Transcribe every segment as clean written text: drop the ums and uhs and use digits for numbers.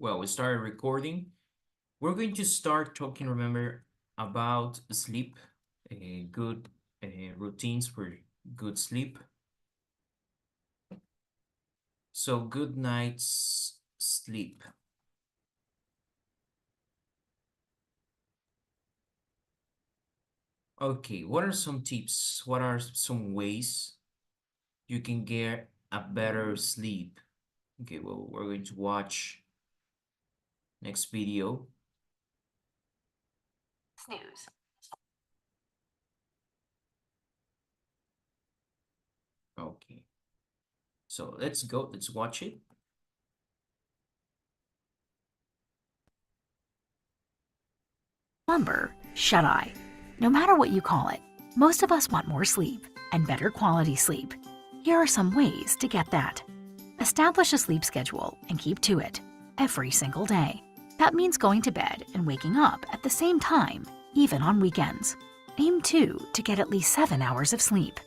Well, we started recording. We're going to start talking, remember, about sleep, good routines for good sleep. So, good night's sleep. Okay, what are some tips? What are some ways you can get a better sleep? Okay, well, we're going to watch next video. Snooze. Okay, so let's go. Let's watch it. Slumber, shut-eye. No matter what you call it, most of us want more sleep and better quality sleep. Here are some ways to get that. Establish a sleep schedule and keep to it every single day. That means going to bed and waking up at the same time, even on weekends. Aim to get at least 7 hours of sleep.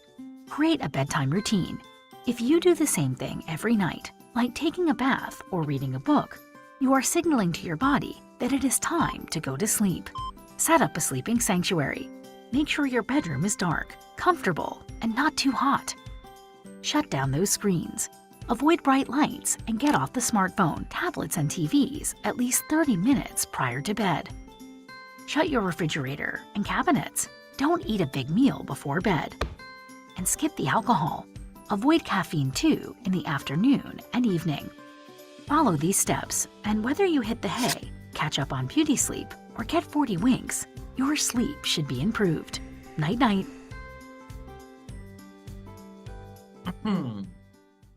Create a bedtime routine. If you do the same thing every night, like taking a bath or reading a book, you are signaling to your body that it is time to go to sleep. Set up a sleeping sanctuary. Make sure your bedroom is dark, comfortable, and not too hot. Shut down those screens. Avoid bright lights and get off the smartphone, tablets, and TVs at least 30 minutes prior to bed. Shut your refrigerator and cabinets. Don't eat a big meal before bed. And skip the alcohol. Avoid caffeine too in the afternoon and evening. Follow these steps, and whether you hit the hay, catch up on beauty sleep, or get 40 winks, your sleep should be improved. Night-night.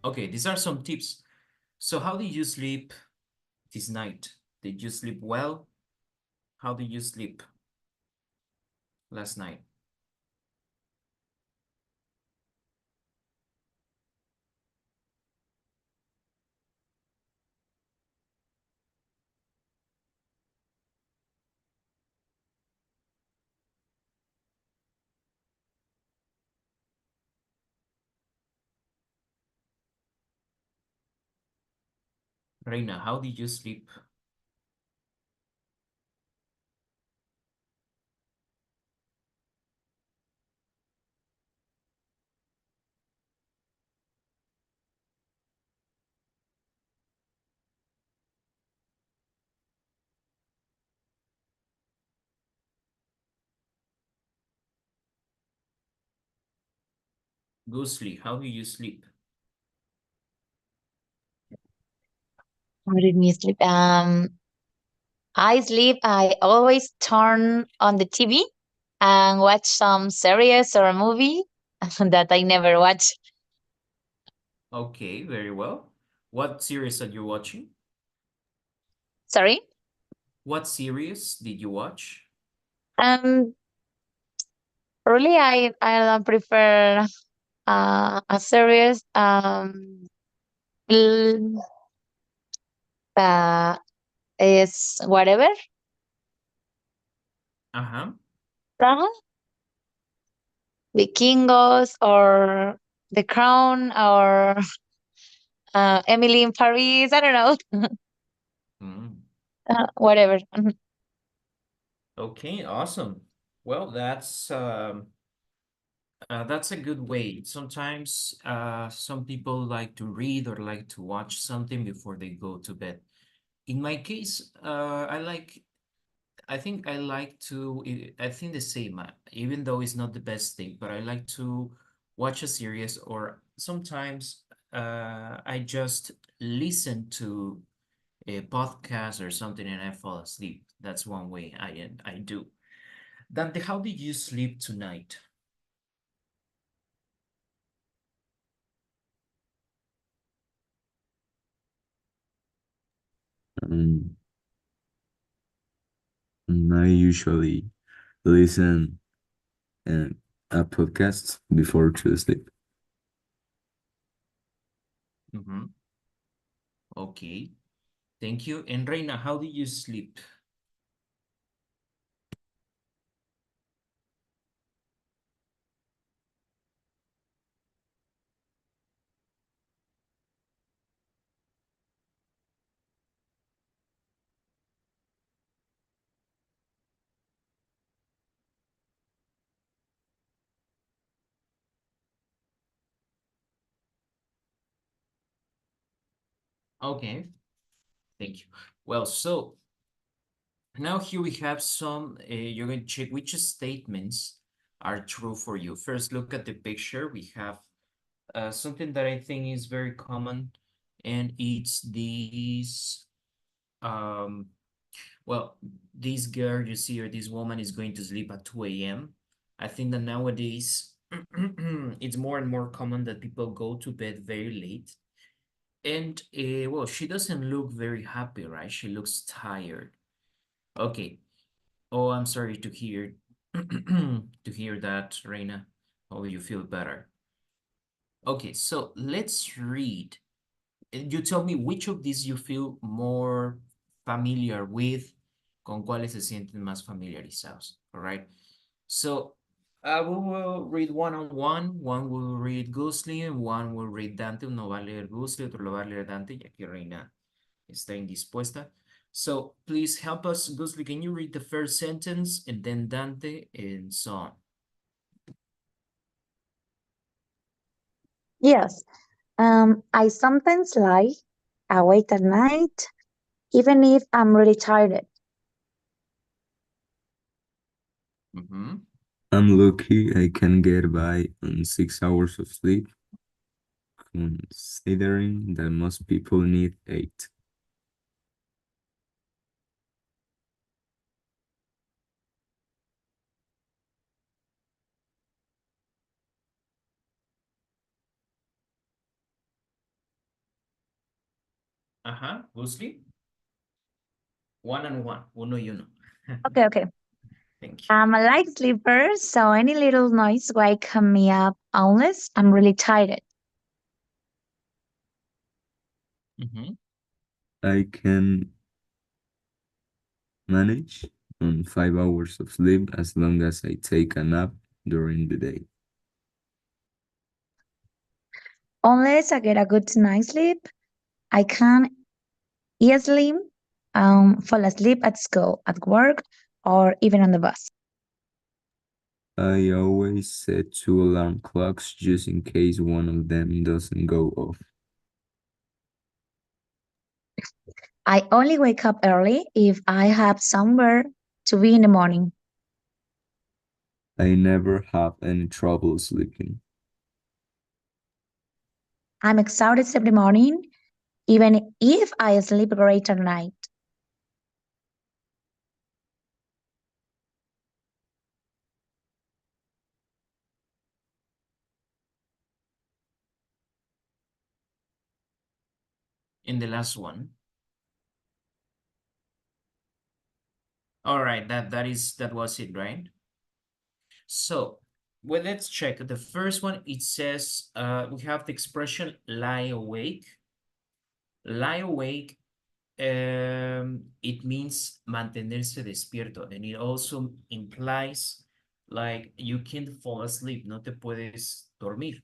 Okay, these are some tips. So how did you sleep this night? Did you sleep well? How did you sleep last night? Reina, how did you sleep? Ghostly, how did you sleep? How did me sleep? I sleep. I always turn on the TV and watch some series or a movie that I never watch. Okay, very well. What series are you watching? Sorry. What series did you watch? Um, really, I don't prefer a series. l- uh, is whatever. Uh-huh. Uh-huh. Vikingos or The Crown or Emily in Paris. I don't know. Mm. Whatever. Mhm. Okay, awesome. Well, that's a good way. Sometimes some people like to read or like to watch something before they go to bed. In my case, I think I like to, I think the same, even though it's not the best thing, but I like to watch a series or sometimes I just listen to a podcast or something and I fall asleep. That's one way I do. Dante, how did you sleep tonight? Um, I usually listen uh, a podcast before to sleep. Mm-hmm. Okay, thank you. And Reina, how did you sleep? Okay, thank you. Well, so now here we have some, you're going to check which statements are true for you. First, look at the picture. We have something that I think is very common, and it's these, um, well, this girl you see or this woman is going to sleep at 2 a.m. I think that nowadays it's more and more common that people go to bed very late. And well, she doesn't look very happy, right? She looks tired. Okay. Oh, I'm sorry to hear to hear that, Reina. Hope you feel better. Okay, so let's read. You tell me which of these you feel more familiar with, con cuáles se sienten más familiarizados, all right? So we will read one will read Gusli, and one will read Dante. Uno va a leer Gusli, otro lo va a leer Dante, ya que Reina está indispuesta. So please help us, Gusli, can you read the first sentence, and then Dante, and so on? Yes. I sometimes lie awake at night, even if I'm really tired. Mm-hmm. I'm lucky I can get by on 6 hours of sleep, considering that most people need 8. Ajá, Gusli. One and one, uno y uno. Okay, okay. Thank you. I'm a light sleeper, so any little noise wake me up unless I'm really tired. Mm-hmm. I can manage on 5 hours of sleep as long as I take a nap during the day. Unless I get a good night's sleep, I can easily fall asleep at school, at work, or even on the bus. I always set 2 alarm clocks just in case one of them doesn't go off. I only wake up early if I have somewhere to be in the morning. I never have any trouble sleeping. I'm excited every morning, even if I sleep great at night. In the last one. All right, that was it, right? So, well, let's check. The first one, it says, we have the expression lie awake. Lie awake, it means mantenerse despierto, and it also implies like you can't fall asleep, no te puedes dormir.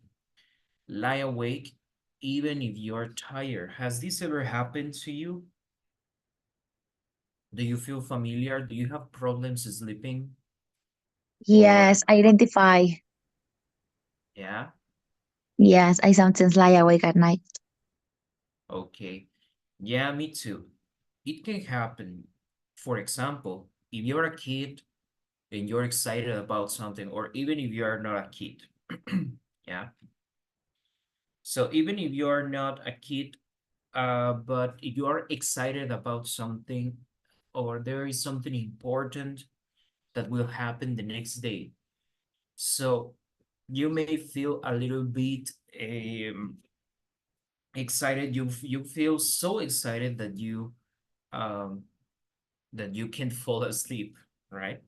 Lie awake even if you're tired. Has this ever happened to you? Do you feel familiar? Do you have problems sleeping? Or, Yes, identify. yeah, Yes, I sometimes lie awake at night. okay. Yeah, me too. It can happen. For example, if you're a kid and you're excited about something, or even if you're not a kid, yeah. So even if you're not a kid, but if you are excited about something, or there is something important that will happen the next day, so you may feel a little bit excited. You feel so excited um that you can't fall asleep, right?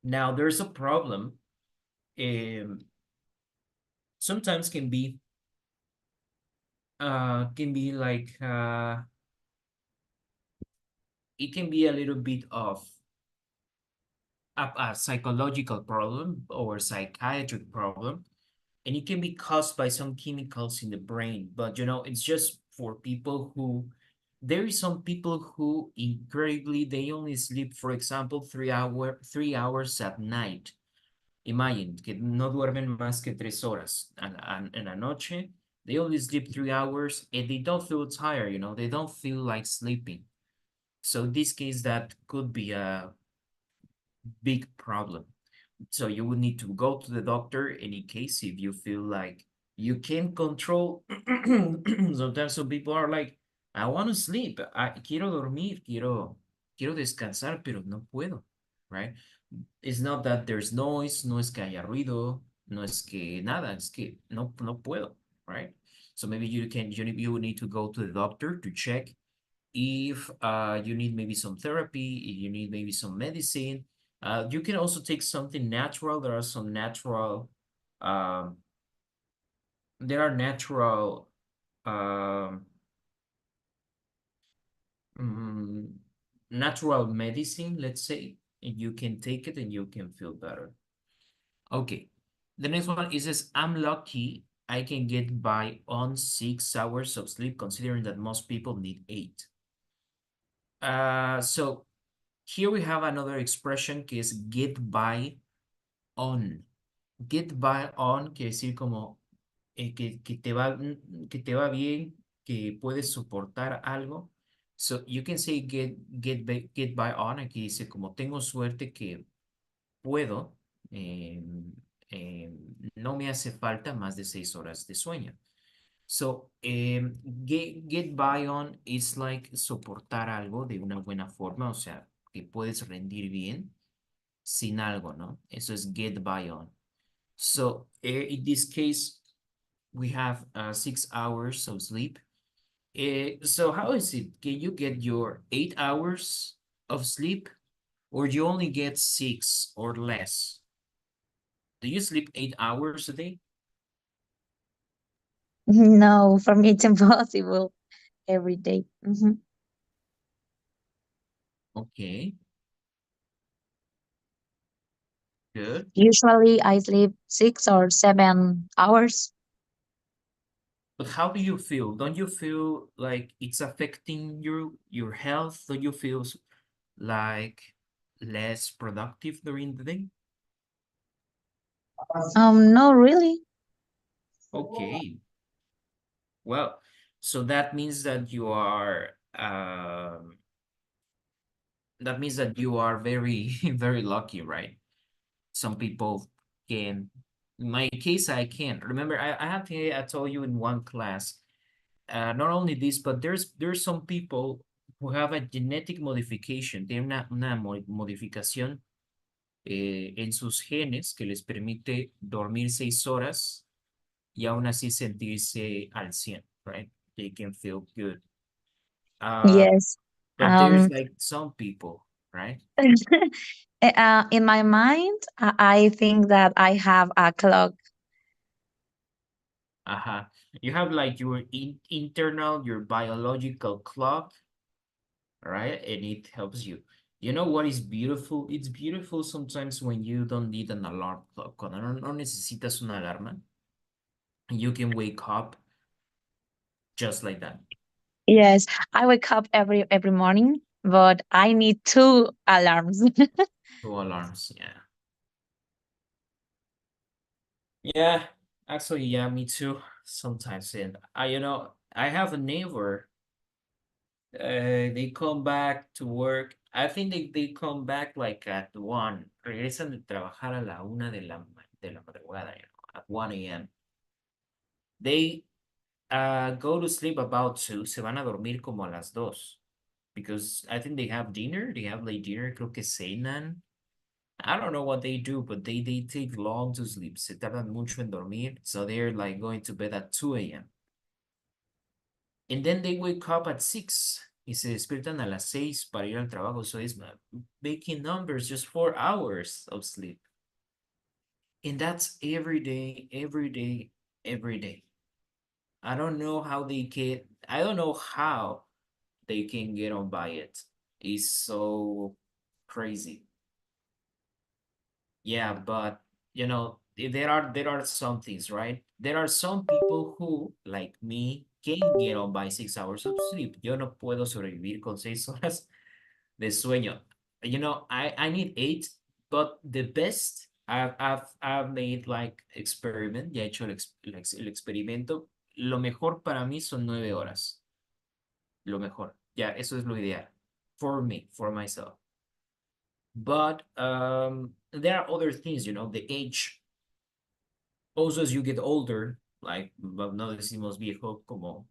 Now there's a problem. Um, sometimes can be like it can be a little bit of a psychological problem or psychiatric problem, and it can be caused by some chemicals in the brain. But you know, it's just for people who, there is some people who incredibly they only sleep, for example, 3 hours at night. Imagine que no duermen más que 3 horas en la noche, They only sleep 3 hours and they don't feel tired, they don't feel like sleeping. So in this case, that could be a big problem. So you would need to go to the doctor in case if you feel like you can't control. Sometimes some people are like, I want to sleep, quiero dormir, quiero descansar, pero no puedo, right? It's not that there's noise, no es que haya ruido, no es que nada, es que no puedo, right? So maybe you need to go to the doctor to check if you need maybe some therapy, if you need maybe some medicine. You can also take something natural. There are some natural, um, there are natural, um, mm, natural medicine, let's say, and you can take it and you can feel better. Okay. The next one is says, I'm lucky I can get by on 6 hours of sleep, considering that most people need 8. So here we have another expression que es get by on. Get by on quiere decir como que te va bien, que puedes soportar algo. So you can say get by on. Aquí dice como tengo suerte que puedo, no me hace falta más de 6 horas de sueño. So, get by on is like soportar algo de una buena forma, o sea, que puedes rendir bien sin algo, ¿no? Eso es get by on. So, in this case, we have 6 hours of sleep. So how is it? Can you get your 8 hours of sleep, or you only get 6 or less? Do you sleep 8 hours a day? No, for me it's impossible every day. Okay, good. Usually I sleep 6 or 7 hours. But how do you feel? Don't you feel like it's affecting your health? Don't you feel like less productive during the day? No, really. Okay. Well, so that means that you are very very lucky, right? Some people can. In my case, I can't. Remember, I told you in one class, not only this, but there's some people who have a genetic modification, tienen una modificación en sus genes que les permite dormir 6 horas y aún así sentirse al 100, right? They can feel good. Yes. But there's like some people, right? In my mind, I think that I have a clock. You have like your internal, your biological clock, right? And it helps you. You know what is beautiful? It's beautiful sometimes when you don't need an alarm clock. Cuando no necesitas una alarma, you can wake up just like that. Yes, I wake up every morning, but I need 2 alarms. 2 alarms, yeah. Yeah, actually, yeah, me too. Sometimes, and I have a neighbor. They come back to work. I think they come back like at 1. Regresan de trabajar a la 1 de la madrugada, at 1 a.m. They go to sleep about 2. Se van a dormir como a las 2. Because I think they have dinner. They have like dinner, creo que cenan. I don't know what they do, but they take long to sleep. Se tardan mucho en dormir. So they're like going to bed at 2 a.m. And then they wake up at 6 y se despiertan a las 6 para ir al trabajo. So it's making numbers, just 4 hours of sleep. And that's every day, every day, every day. I don't know how they can get on by it. It's so crazy. Yeah, but there are some things, right? There are some people who, like me, can get on by 6 hours of sleep. Yo no puedo sobrevivir con 6 horas de sueño. I need 8, but the best I've made like experiment, ya he hecho el experimento. lo mejor para mí son 9 horas. Lo mejor. Ya, eso es lo ideal. For me, for myself. But there are other things, the age. Also, as you get older, like, no decimos viejo como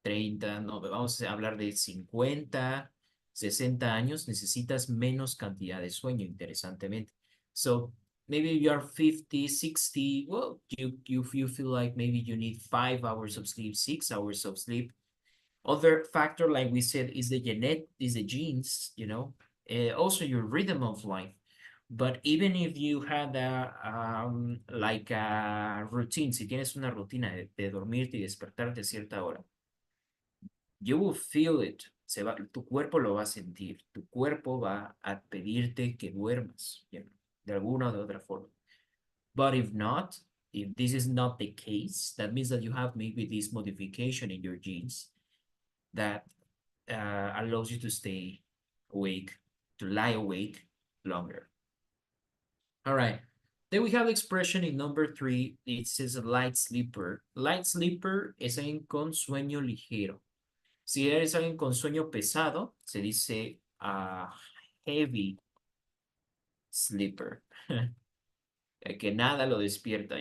30, no, vamos a hablar de 50, 60 años, necesitas menos cantidad de sueño, interesantemente. So, maybe you are 50, 60, well, you feel like maybe you need 5 hours of sleep, 6 hours of sleep. Other factor, like we said, is the genes, also your rhythm of life. But even if you had like a routine, si tienes una rutina de dormirte y despertarte a cierta hora, you will feel it. Tu cuerpo lo va a sentir. Tu cuerpo va a pedirte que duermas, de alguna o de otra forma. But if not, if this is not the case, that means that you have maybe this modification in your genes that allows you to stay awake, to lie awake longer. All right. Then we have the expression in number 3. It says a light sleeper. Light sleeper es alguien con sueño ligero. Si eres alguien con sueño pesado, se dice heavy sleeper. Que nada lo despierta,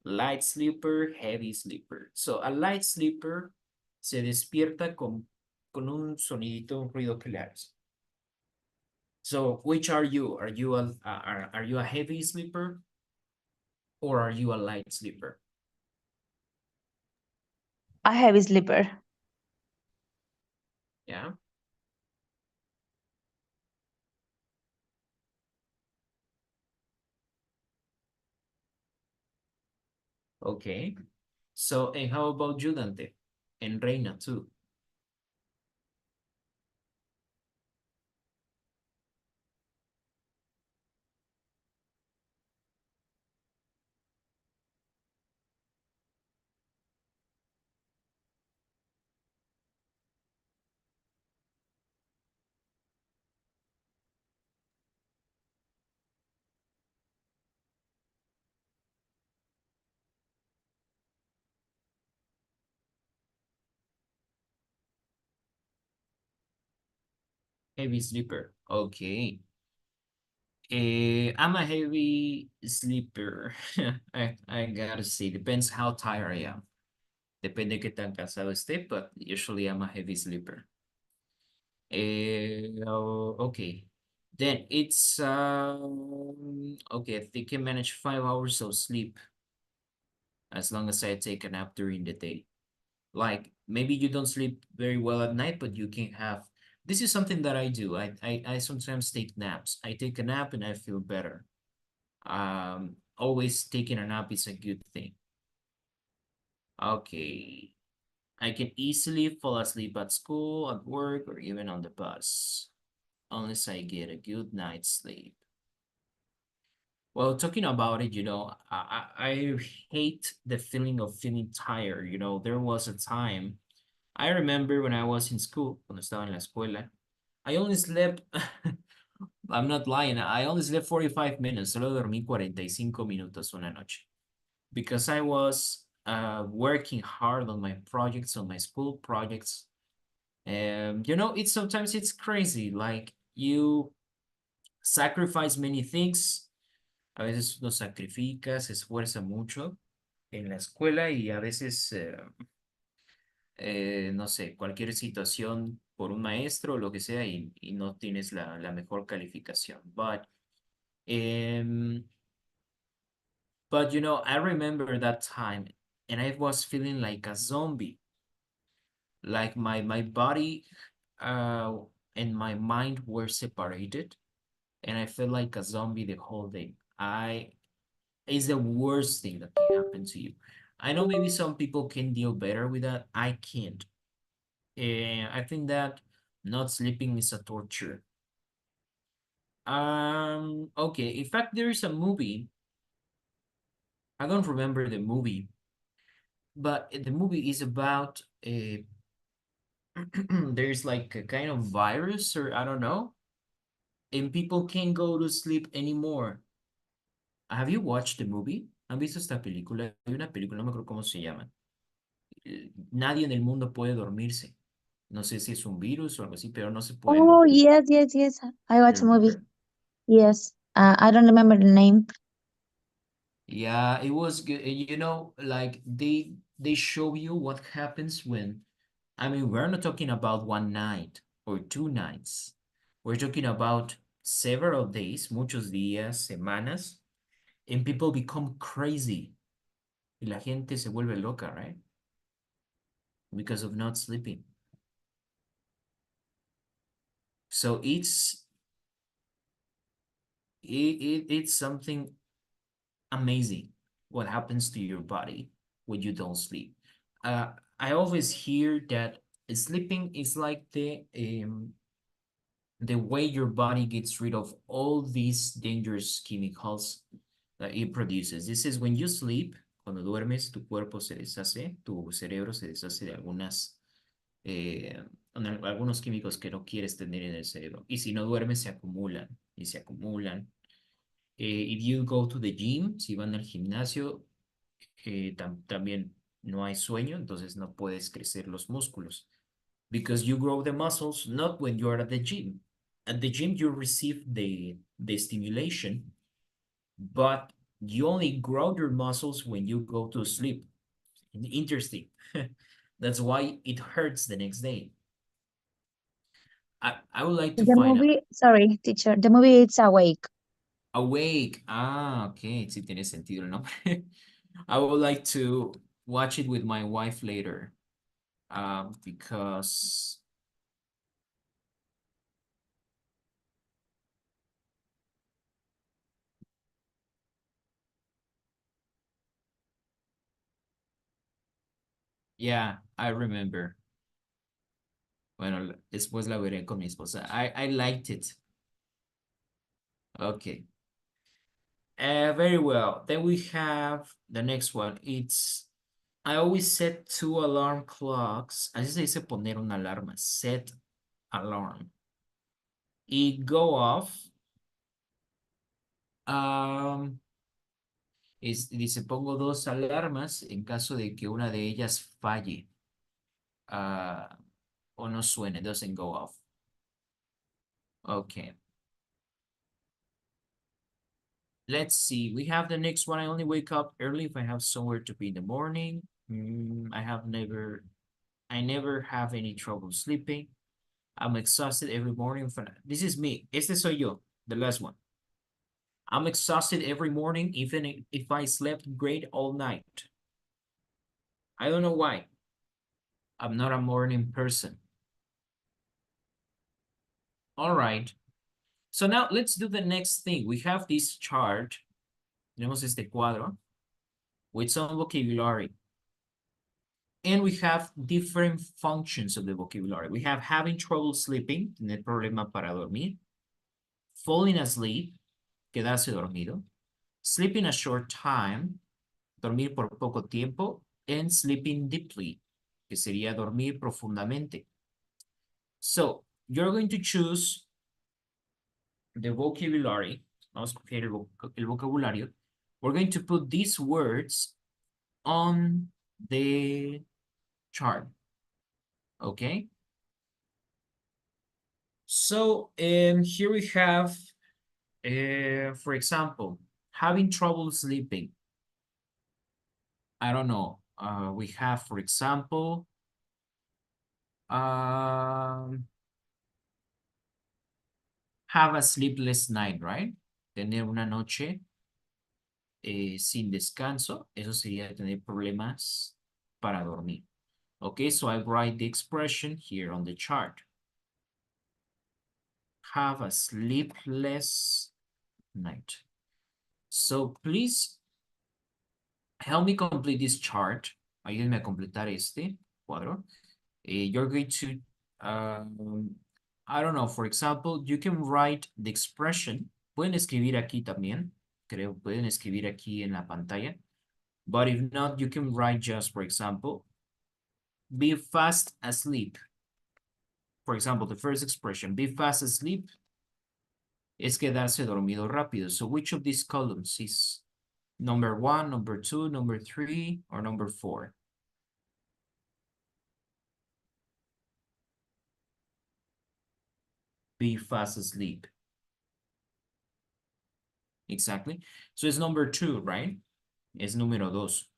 Light sleeper, heavy sleeper. So a light sleeper se despierta con un sonidito, un ruido que le hagas. So which are you? Are you a heavy sleeper or are you a light sleeper? A heavy sleeper. Yeah. Okay. So, and how about you, Dante? And Reina too. Heavy sleeper. Okay. I'm a heavy sleeper. I gotta say, depends how tired I am. Depende qué tan cansado esté, but usually I'm a heavy sleeper. Okay. Then it's okay, I think I can manage 5 hours of sleep as long as I take a nap during the day. Like maybe you don't sleep very well at night, but you can have this is something that I do. I sometimes take naps. I take a nap and I feel better. Always taking a nap is a good thing. Okay. I can easily fall asleep at school, at work, or even on the bus, unless I get a good night's sleep. Well, talking about it, I hate the feeling of feeling tired. There was a time, I remember when I was in school, cuando estaba en la escuela, I only slept, I'm not lying, I only slept 45 minutes, solo dormí 45 minutos una noche. Because I was working hard on my projects, on my school projects. It's sometimes it's crazy, like you sacrifice many things. A veces uno sacrifica, se esfuerza mucho en la escuela y a veces, no sé, cualquier situación por un maestro o lo que sea y no tienes la mejor calificación. But I remember that time and I was feeling like a zombie. Like my body and my mind were separated and I felt like a zombie the whole day. It's the worst thing that can happen to you. I know maybe some people can deal better with that. I can't. And I think that not sleeping is a torture. Okay. In fact, there is a movie. I don't remember the movie, but the movie is about a there's like a kind of virus or I don't know, and people can't go to sleep anymore. Have you watched the movie? ¿Han visto esta película? Hay una película, no me acuerdo cómo se llama. nadie en el mundo puede dormirse. No sé si es un virus o algo así, pero no se pueden Oh, dormir. yes, yes, yes. I watched a movie. Remember? Yes. I don't remember the name. Yeah, it was good. You know, like they show you what happens when, I mean, we're not talking about one night or 2 nights. We're talking about several days, muchos días, semanas, and people become crazy. Y la gente se vuelve loca, right? Because of not sleeping. So it's something amazing what happens to your body when you don't sleep. I always hear that sleeping is like the way your body gets rid of all these dangerous chemicals that it produces. This is when you sleep, cuando duermes, tu cuerpo se deshace, tu cerebro se deshace de algunos químicos que no quieres tener en el cerebro. Y si no duermes, se acumulan y se acumulan. If you go to the gym, si van al gimnasio, también no hay sueño, entonces no puedes crecer los músculos. Because you grow the muscles not when you are at the gym. At the gym, you receive the stimulation, but you only grow your muscles when you go to sleep. Interesting. That's why it hurts the next day. I would like to The find out. movie, sorry, teacher, the movie is Awake. Awake. Ah, okay. Sí tiene sentido el nombre. I would like to watch it with my wife later. Because yeah, I remember. Bueno, después la veré con mi esposa. I liked it. Okay. Very well. Then we have the next one. I always set 2 alarm clocks. Así se dice poner una alarma. Set alarm. Y go off. Dice, pongo 2 alarmas en caso de que una de ellas falle. O no suene, doesn't go off. Okay. Let's see. We have the next one. I only wake up early if I have somewhere to be in the morning. I never have any trouble sleeping. I'm exhausted every morning. This is me. Este soy yo, the last one. I'm exhausted every morning, even if I slept great all night. I don't know why. I'm not a morning person. All right. So now let's do the next thing. We have this chart. Tenemos este cuadro with some vocabulary. And we have different functions of the vocabulary. We have having trouble sleeping, tener problema para dormir. Falling asleep, quedarse dormido. Sleeping a short time, dormir por poco tiempo. And sleeping deeply, que sería dormir profundamente. So, you're going to choose the vocabulary. Vamos a coger el vocabulario. We're going to put these words on the chart. Okay? So, here we have, for example, having trouble sleeping. I don't know. We have, for example, have a sleepless night, right? Tener una noche sin descanso. Eso sería tener problemas para dormir. Okay, so I write the expression here on the chart. Have a sleepless night. So please help me complete this chart. Ayúdenme a completar este cuadro. You're going to, I don't know, for example, you can write the expression. Pueden escribir aquí también. Creo, pueden escribir aquí en la pantalla. But if not, you can write just, for example, be fast asleep. For example, the first expression, be fast asleep, es quedarse dormido rápido. So which of these columns is number 1, number 2, number 3, or number 4? be fast asleep. Exactly. So it's number 2, right? Es número 2.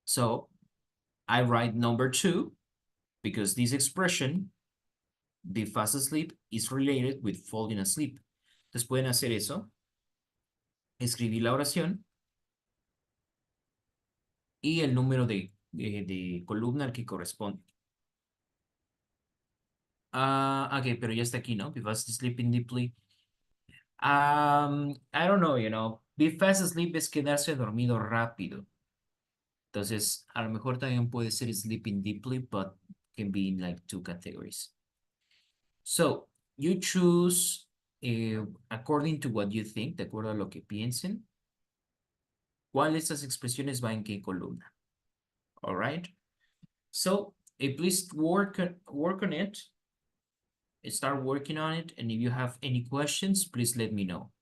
So I write number 2 because this expression, be fast asleep, is related with falling asleep. Entonces pueden hacer eso, escribir la oración y el número de columna al que corresponde. Ok, pero ya está aquí, ¿no? Be fast sleeping deeply. I don't know, Be fast asleep es quedarse dormido rápido. Entonces, a lo mejor también puede ser sleeping deeply, but can be in like 2 categories. So, you choose according to what you think, de acuerdo a lo que piensen, cuál de estas expresiones va en qué columna. All right? So, please work on it. Start working on it. And if you have any questions, please let me know.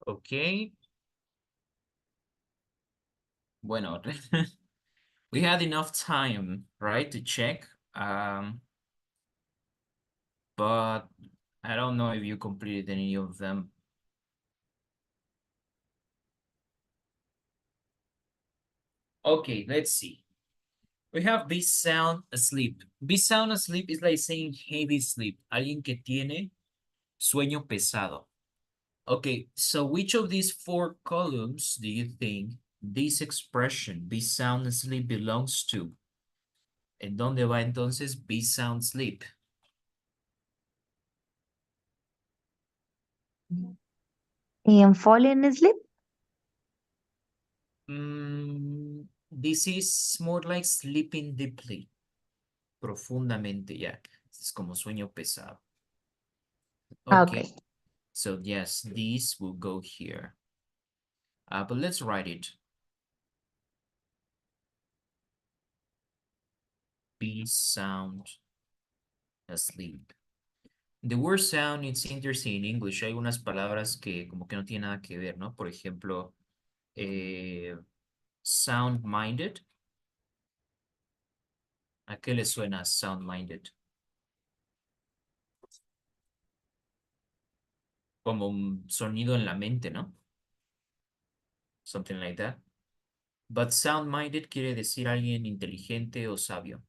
Okay. Bueno, we had enough time, right, to check. But I don't know if you completed any of them. Okay, let's see. We have be sound asleep. Be sound asleep is like saying heavy sleep. Alguien que tiene sueño pesado. Okay, so which of these four columns do you think this expression, be sound asleep, belongs to? ¿En dónde va entonces be sound sleep? In falling asleep? This is more like sleeping deeply. Profundamente, ya. Es como sueño pesado. Okay. Okay. So yes, these will go here. But let's write it. Be sound asleep. The word sound is interesting in English. Hay unas palabras que como que no tienen nada que ver, ¿no? Por ejemplo, sound-minded. ¿A qué le suena sound-minded? Como un sonido en la mente, ¿no? Something like that. But sound-minded quiere decir alguien inteligente o sabio.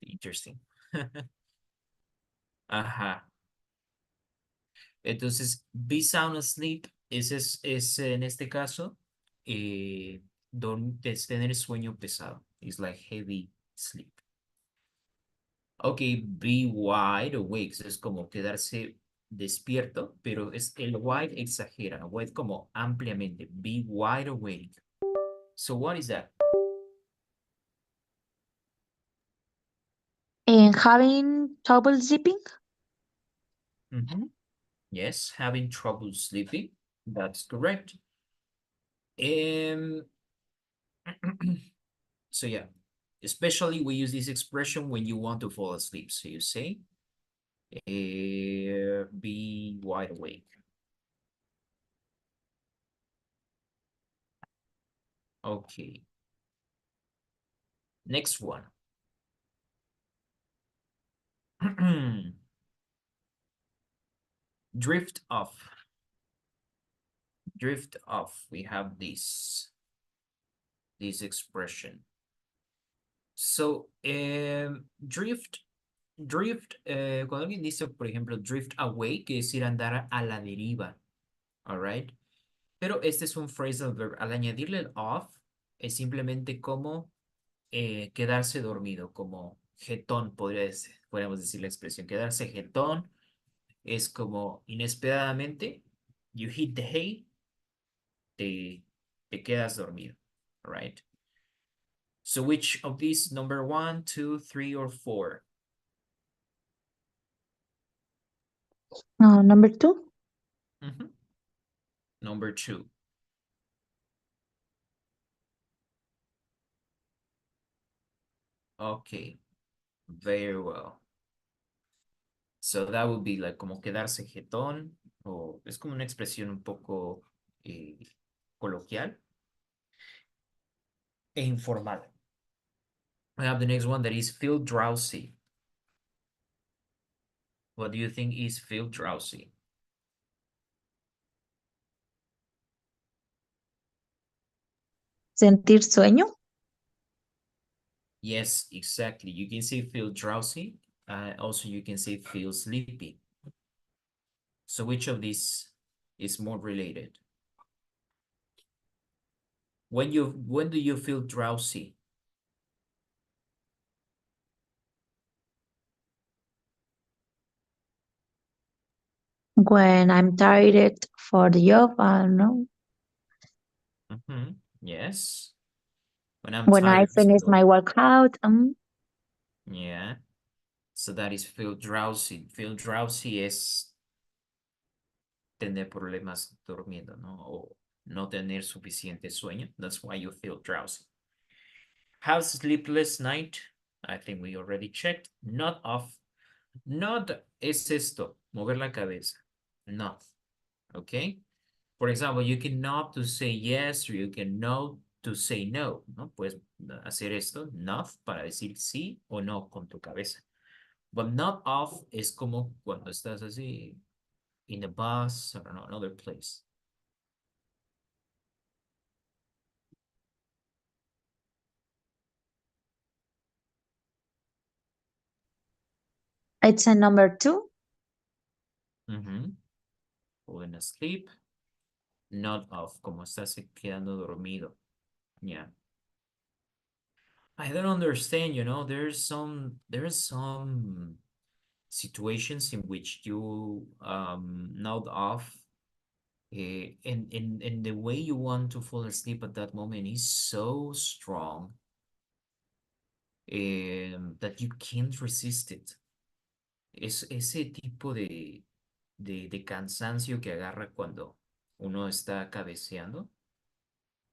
Interesting. Ajá. Entonces, be sound asleep es en este caso es tener sueño pesado. It's like heavy sleep. Ok, be wide awake es como quedarse despierto, pero es el wide exagera, wide como ampliamente. Be wide awake. So what is that? In having trouble sleeping? Yes, having trouble sleeping. That's correct. Um, so yeah, especially we use this expression when you want to fall asleep. So you say, be wide awake. Okay. Next one. Drift off. Drift off. We have this expression. So, drift, cuando alguien dice, por ejemplo, drift away, quiere decir andar a la deriva. All right. Pero este es un phrasal verb. Al añadirle el off, es simplemente como quedarse dormido, como jetón, podríamos decir la expresión. Quedarse jetón es como inesperadamente, you hit the hay, te quedas dormido, right? So which of these, number 1, 2, 3, or 4? Number 2? Number 2. Okay, very well. So that would be like como quedarse jetón, o es como una expresión un poco coloquial e informal. I have the next one that is feel drowsy. What do you think is feel drowsy? Sentir sueño? Yes, exactly. You can say feel drowsy. Also, you can say feel sleepy. So which of these is more related? When do you feel drowsy? When I'm tired for the job, I don't know. Yes. When I'm When I tired. finish my workout. Yeah. So that is feel drowsy. Feel drowsy es tener problemas durmiendo, ¿no? O no tener suficiente sueño. That's why you feel drowsy. Have sleepless night. I think we already checked. Not off. Not es esto, mover la cabeza. Not. Okay? For example, you can nod to say yes or you can nod to say no, ¿no? Puedes hacer esto, nod para decir sí o no con tu cabeza. But nod off es como cuando estás así in a bus or no, another place. It's a number 2. Falling asleep. Nod off, como estás quedando dormido. Yeah. I don't understand, you know, there's some situations in which you nod off and the way you want to fall asleep at that moment is so strong that you can't resist it. Es ese tipo de cansancio que agarra cuando uno está cabeceando.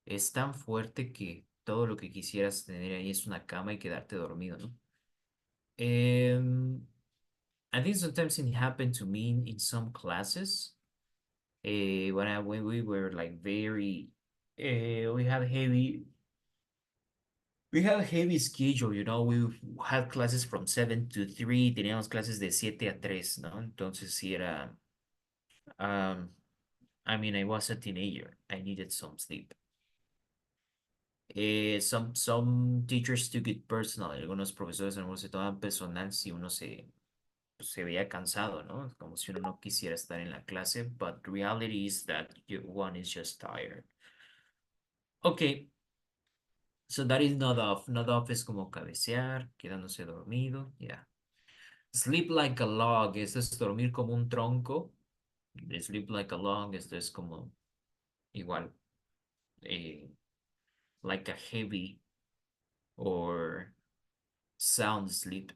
Es tan fuerte que todo lo que quisieras tener ahí es una cama y quedarte dormido, ¿no? I think sometimes it happened to me in some classes. When we were like very, we had heavy schedule, you know, we had classes from 7 to 3, teníamos clases de 7 a 3, ¿no? Entonces sí era, um, I mean, I was a teenager, I needed some sleep. Some teachers took it personal, algunos profesores a lo mejor se toman personal si uno se veía cansado, ¿no? Como si uno no quisiera estar en la clase, but reality is that one is just tired. Okay, so that is not off. Not off es como cabecear, quedándose dormido, yeah. Sleep like a log, esto es dormir como un tronco. Sleep like a log, esto es como igual, like a heavy or sound sleep.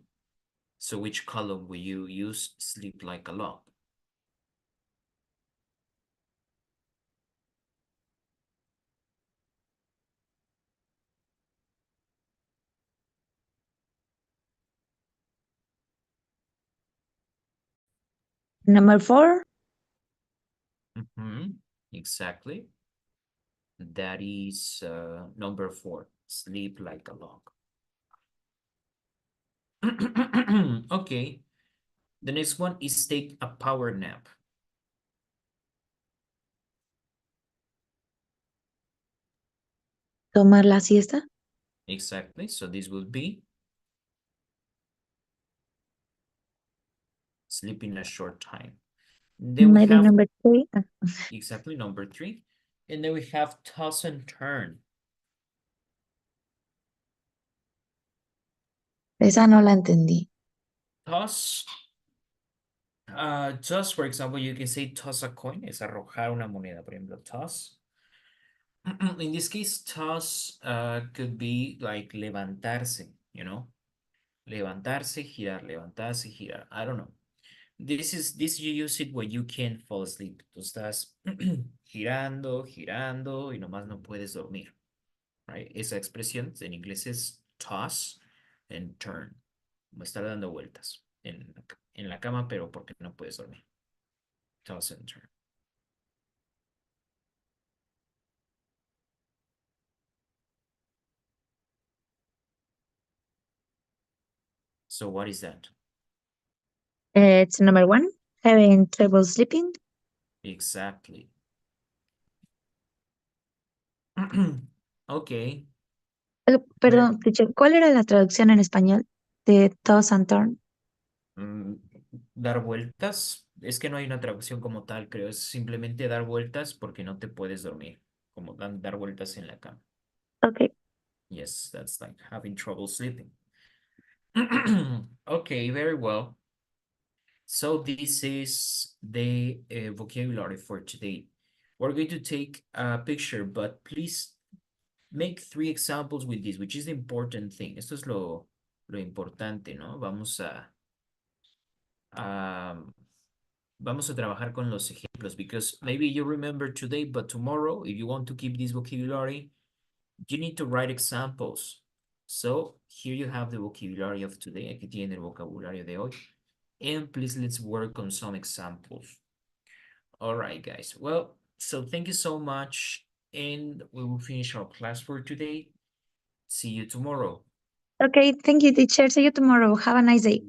So which column will you use sleep like a log? Number 4. Exactly. That is number 4. Sleep like a log. Okay. The next one is take a power nap. Tomar la siesta. Exactly. So this would be sleeping a short time. Then we Maybe have number 3. exactly number 3. And then we have toss and turn. Esa no la entendí. Toss. Toss, for example, you can say toss a coin, es arrojar una moneda, por ejemplo, toss. In this case, toss could be like levantarse, you know, levantarse, girar, levantarse, girar. I don't know. This you use it when you can't fall asleep. Tú estás girando, girando y nomás no puedes dormir, right? Esa expresión en inglés es toss and turn. Como estar dando vueltas en la cama, pero porque no puedes dormir. Toss and turn. So what is that? It's number 1. Having trouble sleeping. Exactly. Okay. Perdón, teacher, ¿cuál era la traducción en español de toss and turn? Dar vueltas. Es que no hay una traducción como tal, creo. Es simplemente dar vueltas porque no te puedes dormir. Como dar vueltas en la cama. Okay. Yes, that's like having trouble sleeping. Okay, very well. So this is the vocabulary for today. We're going to take a picture, but please make 3 examples with this, which is the important thing. Esto es lo importante, ¿no? Vamos vamos a trabajar con los ejemplos, because maybe you remember today, but tomorrow, if you want to keep this vocabulary, you need to write examples. So here you have the vocabulary of today. Aquí tiene el vocabulario de hoy. And please let's work on some examples. All right, guys. Well, so thank you so much, and we will finish our class for today. See you tomorrow. Okay, thank you, teacher. See you tomorrow. Have a nice day.